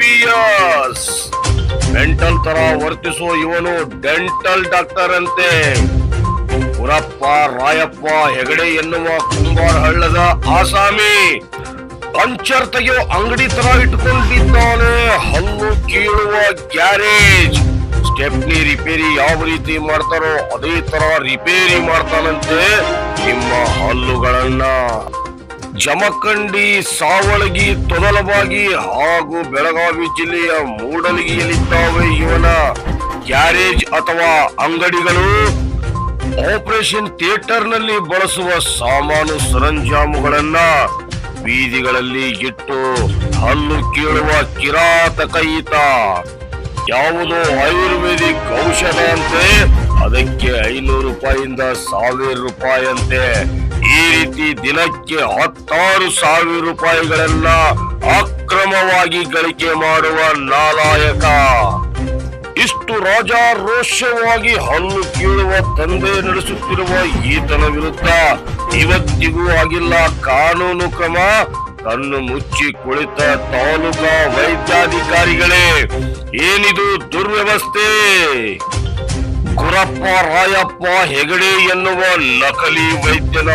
MBBS. Mental ತರ ವರ್ತಿಸೋ ಇವನು dental doctor ಅಂತೆ. ಗುರಪ್ಪ ರಾಯಪ್ಪ ಹೆಗಡೆ ಎನ್ನುವ ಕುಂಬಾರ ಹಳ್ಳದ ಆಸಾಮಿ ಪಂಚರ್ ತೆಗೆಯೋ ಅಂಗಡಿ ತರ ಇಟ್ಕೊಂಡಿದ್ದಾನೆ. ಹಲ್ಲು ಕೀಳುವ ಗ್ಯಾರೇಜ್. ಸ್ಟೆಪ್ನಿ ರಿಪೇರಿ ಯಾವ ರೀತಿ ಮಾಡ್ತಾರೋ ಅದೇ ತರ ರಿಪೇರಿ ಮಾಡ್ತಾನಂತೆ ನಿಮ್ಮ ಹಲ್ಲುಗಳನ್ನ. ಜಮಖಂಡಿ, ಸಾವಳಗಿ, ತೊದಲಬಾಗಿ ಹಾಗೂ ಬೆಳಗಾವಿ ಜಿಲ್ಲೆಯ ಮೂಡಲಗಿಯಲ್ಲಿದ್ದಾವೆ ಇವನ ಗ್ಯಾರೇಜ್ ಅಥವಾ ಅಂಗಡಿಗಳು. ಆಪರೇಷನ್ ಥಿಯೇಟರ್ ನಲ್ಲಿ ಬಳಸುವ ಸಾಮಾನು ಸರಂಜಾಮುಗಳನ್ನ ಬೀದಿಗಳಲ್ಲಿ ಇಟ್ಟು ಹಲ್ಲು ಕೀಳುವ ಕಿರಾತಕ ಈತ. ಯಾವುದೋ ಆಯುರ್ವೇದಿಕ್ ಔಷಧ ಅಂತೆ, ಅದಕ್ಕೆ 500 ರೂಪಾಯಿಂದ 1000 ರೂಪಾಯಿ ಅಂತೆ. ಈ ರೀತಿ ದಿನಕ್ಕೆ 16,000 ರೂಪಾಯಿಗಳನ್ನ ಅಕ್ರಮವಾಗಿ ಗಳಿಕೆ ಮಾಡುವ ನಾಲಾಯಕ. ಇಷ್ಟು ರಾಜಾರೋಷವಾಗಿ ಹಲ್ಲು ಕೀಳುವ ದಂಧೆ ನಡೆಸುತ್ತಿರುವ ಈತನ ವಿರುದ್ಧ ಇವತ್ತಿಗೂ ಆಗಿಲ್ಲ ಕಾನೂನು ಕ್ರಮ. ಕಣ್ಣು ಮುಚ್ಚಿ ಕುಳಿತ ತಾಲೂಕಾ ವೈದ್ಯಾಧಿಕಾರಿಗಳೇ, ಏನಿದು ದುರ್ವ್ಯವಸ್ಥೆ? ಗುರಪ್ಪ ರಾಯಪ್ಪ ಹೆಗಡೆ ಎನ್ನುವ ನಕಲಿ ವೈದ್ಯನ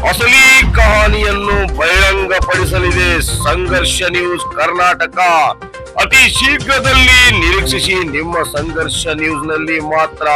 ಅಸಲಿ ಕಹಾನಿಯನ್ನು ಬಹಿರಂಗಪಡಿಸಲಿದೆ ಸಂಘರ್ಷ ನ್ಯೂಸ್ ಕರ್ನಾಟಕ. ಅತಿ ಶೀಘ್ರದಲ್ಲಿ ನಿರೀಕ್ಷಿಸಿ ನಿಮ್ಮ ಸಂಘರ್ಷ ನ್ಯೂಸ್ ನಲ್ಲಿ ಮಾತ್ರ.